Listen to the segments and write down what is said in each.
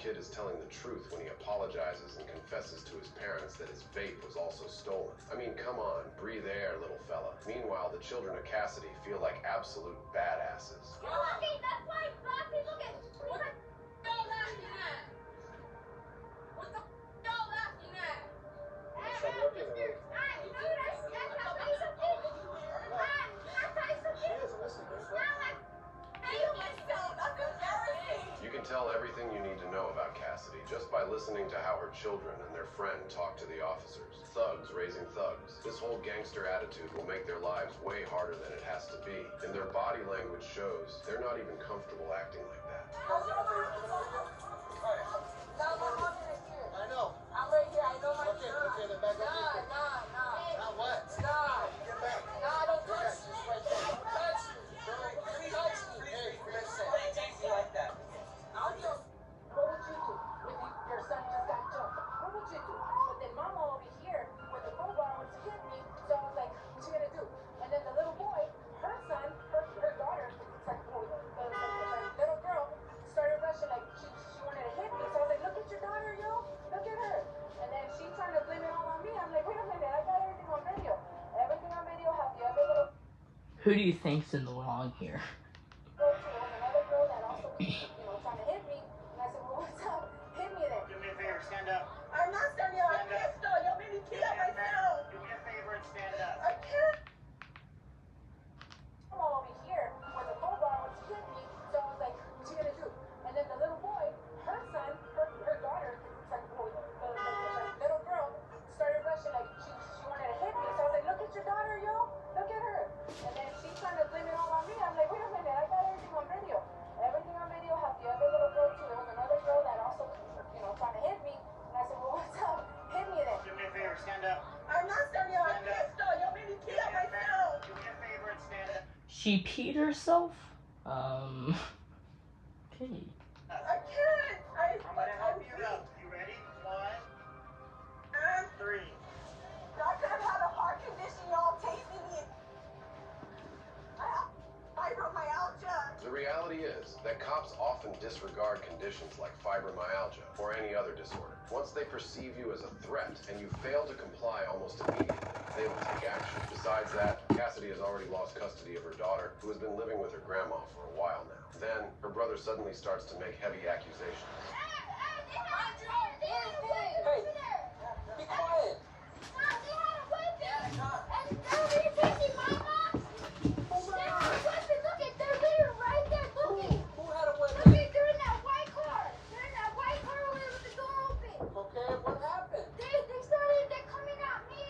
kid is telling the truth when he apologizes and confesses to his parents that his vape was also stolen. I mean, come on, breathe air, little fella. Meanwhile, the children of Cassidy feel like absolute badasses. You're lucky, that's why black people get... What the y'all laughing at? What the y'all laughing at? Hey, mister, you know what I said? Can I tell you something? Can I tell you something? She doesn't listen, bro. You can tell everything you need to know about Cassidy just by listening to how her children and their friend talk to the officers. Thugs raising thugs. This whole gangster attitude will make their lives way harder than it has to be. And their body language shows they're not even comfortable acting like that. I know. I'm right here, I know my son. Okay, then back up. Nah. Not what? Nah. Get back. Nah, don't touch me. Right there. Don't touch me. Don't touch me. Hey, listen. Like that. What would you do if your son just got jumped? What would you do? But then mama over here with the crowbar wants to hit me, so I was like, what you gonna do? And then the little boy, her son, her daughter, it's like, the little girl started rushing like she wanted to hit me, so I was like, look at your daughter, yo, look at her. And then she trying to blame it all on me. I'm like, wait a minute, I got everything on video. Everything on video. Have the other little... Who do you think's in the wrong here? Another girl that also, trying to hit me. And I said, well, what's up? Hit me then. Do me a favor, stand up. I'm not standing up. I can't stop. Y'all made me kill myself. Do me a favor and stand up. I can't. I'm all over here with the crowbar wants to hit me. So I was like, what you gonna do? And then the little boy, her son, her daughter, it's like, the little girl started rushing like she wanted to hit me. So I was like, look at your daughter, yo. Look at her. And then she trying to blame it all on me. I'm like, wait a minute, I got everything on video. Everything on video. Have the other little girl too. There was another girl that also, trying to hit me. And I said, well, what's up? Hit me then. Do me a favor, stand up. I'm not standing up. I can't stop. Y'all made me kill myself. Do me a favor and stand up. She peed herself? Okay. I can't. I'm gonna help you up. You ready? 1, 3. I could have had a heart condition. Y'all tasting me. I have fibromyalgia. The reality is that cops often disregard conditions like fibromyalgia or any other disorder. Once they perceive you as a threat and you fail to comply almost immediately, they will take action. Besides that, Cassidy has already lost custody of her daughter, who has been living with her grandma for a while now. Then, her brother suddenly starts to make heavy accusations. Hey, be quiet. Who had a weapon? Okay, what happened? They're coming at me.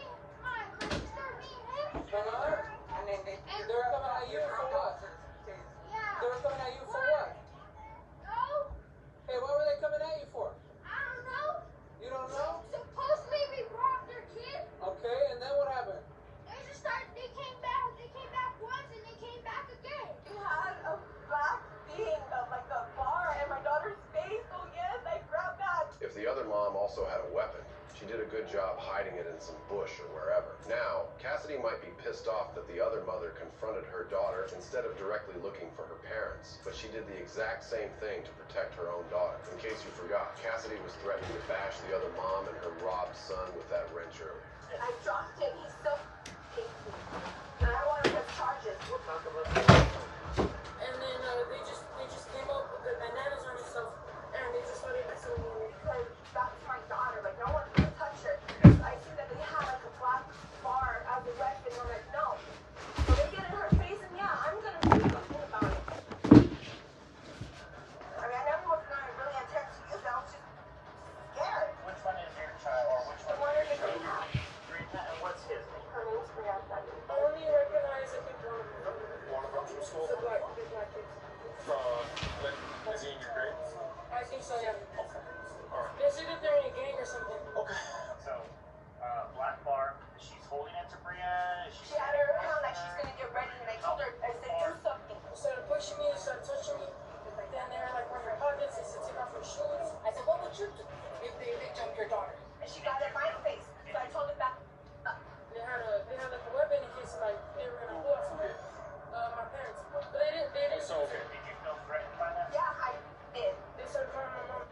And then they were coming at you for what? Yeah. They were coming at you for what? No, Hey, what were they coming at you for? I don't know. You don't know? Supposedly we robbed their kid. Okay, and then what happened? They came back. They came back once and they came back again. You had a black thing, like a bar, and my daughter's face. Oh yes, I grabbed that. If the other mom also had a weapon, she did a good job hiding it in some bush or wherever. Now, Cassidy might be pissed off that the other mother confronted her daughter instead of directly looking for her parents, but she did the exact same thing to protect her own daughter. In case you forgot, Cassidy was threatening to bash the other mom and her robbed son with that wrench earlier. I dropped him. He's so tasty. And I don't want to press charges. We'll talk about that. And then they just came up with the bananas on himself, and they just started messing with me. Because that's my daughter. Like, no one can touch her. I see that they have like a black bar as a weapon. I'm like, no. So they get in her face, and yeah, I'm gonna do something about it. I mean, I never was gonna really attempt to use it. I was just scared. Which one is your child, or which The one one in is the greenhouse. And what's his name? Her name's Brianna. I only recognize I think one of them. One of them from school? The black kid. Is he in your grades? I think so, yeah. Okay. Alright. They said that they're in a gang or something. Okay. So, black bar, she's holding it to Brianna. She had her hand like she's gonna get ready, and I told her, I said, do something. They started pushing me, they started touching me. Then they were like, wearing your pockets, they said, take off your shoes. I said, what would you do if they jumped your daughter? And she got in my face. So I told her back. They had like a weapon in case like they were gonna pull us. My parents. But they didn't. So, did you feel threatened by that? Yeah, I did. They started calling my mom.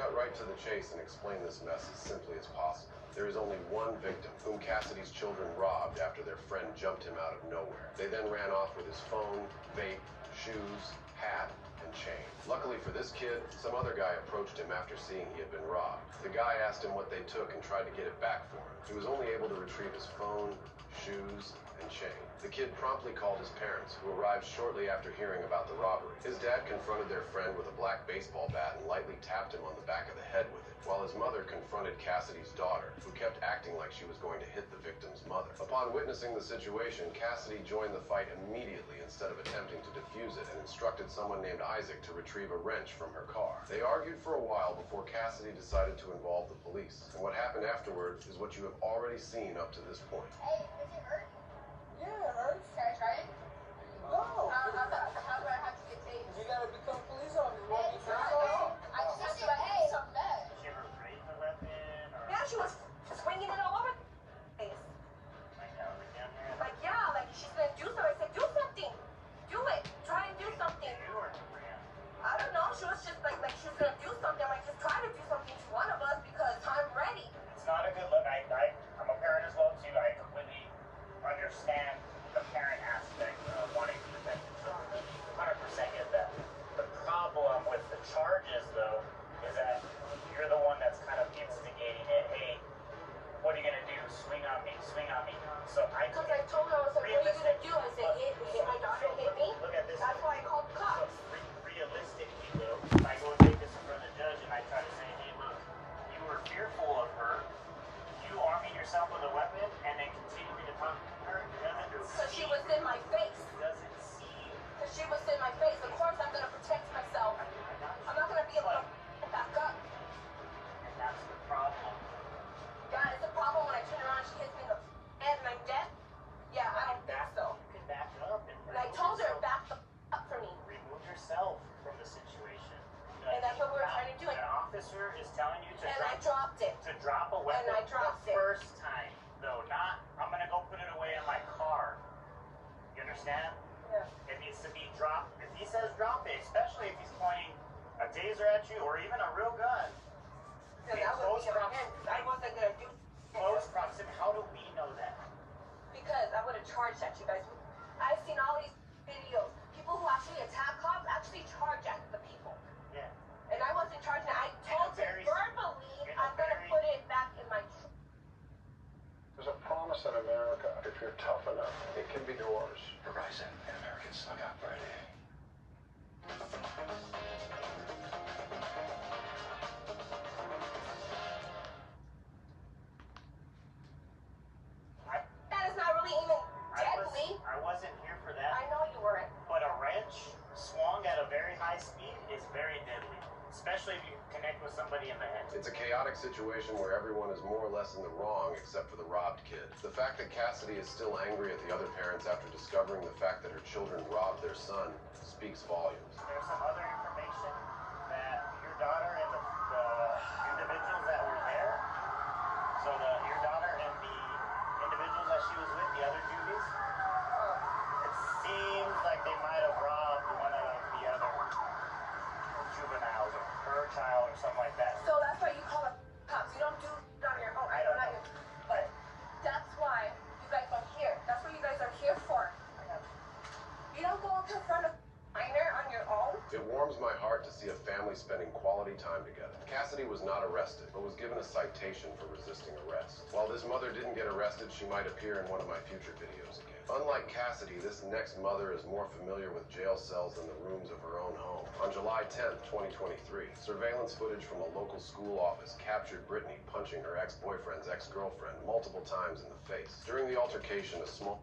cut right to the chase and explain this mess as simply as possible. There is only one victim, whom Cassidy's children robbed after their friend jumped him out of nowhere. They then ran off with his phone, vape, shoes, hat, and chain. Luckily for this kid, some other guy approached him after seeing he had been robbed. The guy asked him what they took and tried to get it back for him. He was only able to retrieve his phone, shoes, and chain. The kid promptly called his parents, who arrived shortly after hearing about the robbery. His dad confronted their friend with a black baseball bat and lightly tapped him on the back of the head with it, while his mother confronted Cassidy's daughter, who kept acting like she was going to hit the victim's mother. Upon witnessing the situation, Cassidy joined the fight immediately instead of attempting to defuse it, and instructed someone named Isaac to retrieve a wrench from her car. They argued for a while before Cassidy decided to involve the police, and what happened afterward is what you have already seen up to this point. Hey, does it hurt? Yeah, it hurts. Can I try it? No. How do I have to get tased? You gotta become a police officer. You wanna be a police Hey, officer? I just have to like do something bad. Did she ever raise the weapon or Yeah, she was swinging it all over the place. like down here? Like, yeah, like she's gonna do something. I said, do something. Do it. Try and do something. You or Brian? I don't know. She was just like she was gonna do something. I'm like, just try to do something to one of us because I'm ready. It's not a good look. I'm a parent as well too. I completely understand the parent aspect of wanting to protect your children. 100% get that. The problem with the charges though is that you're the one that's kind of instigating it. Hey, what are you gonna do? Swing on me, swing on me. So Because I told her, I was like, what are you gonna do? I said, hit my daughter, hit me. Look at this. That's why I called the cops. Realistically, though, if I go and take this in front of the judge and I try to say, hey, look, you were fearful of her, you arming yourself with a weapon and then continuing to talk to her, Because she was in my face. doesn't seem. Because she was in my face. Of course, I'm gonna protect myself. I'm not gonna be able to back up. And that's the problem. Yeah, it's a problem when I turn around and she hits me in the head and I'm dead. Yeah, I don't think so. You can back up and And I told her, back the up for me. remove yourself from the situation. And that's what we were trying to do. An officer is telling you to And I drop, dropped it. to drop a weapon And I dropped the it. first time, though, not I'm gonna go put it away in my car. You understand? Yeah. It needs to be dropped. If he says drop it, especially if he's pointing a taser at you or even a real gun, Because I was in my hand. I wasn't gonna do close proximity. How do we know that? because I would have charged at you guys. I've seen all these videos. People who actually attack cops actually charge at the people. Yeah. And I wasn't charging. I told her verbally, I'm gonna put it back in my truck. There's a promise in America. If you're tough enough, it can be yours. Horizon and Americans, look out, Brady. That is not really even deadly. I wasn't here for that. I know you weren't. But a wrench swung at a very high speed is very deadly, especially if you connect with somebody in the head. It's a chaotic situation where everyone is more or less in the wrong except for the robbed kid. The fact that Cassidy is still angry at the other parents after discovering the fact that her children robbed their son speaks volumes. There's some other information that your daughter and the individuals that were there, so your daughter and the individuals that she was with, the other juvies, it seems like they might have robbed one of the other juveniles or her child or something like that. So that's why you call the cops. You don't do it on your own. I don't Not know. your- But that's why you guys are here. That's what you guys are here for. You don't go and confront a minor on your own. It warms my heart to see a family spending quality time together. Cassidy was not arrested, but was given a citation for resisting arrest. While this mother didn't get arrested, she might appear in one of my future videos again. Unlike Cassidy, this next mother is more familiar with jail cells than the rooms of her own home. On July 10th, 2023, surveillance footage from a local school office captured Brittany punching her ex-boyfriend's ex-girlfriend multiple times in the face. During the altercation, a small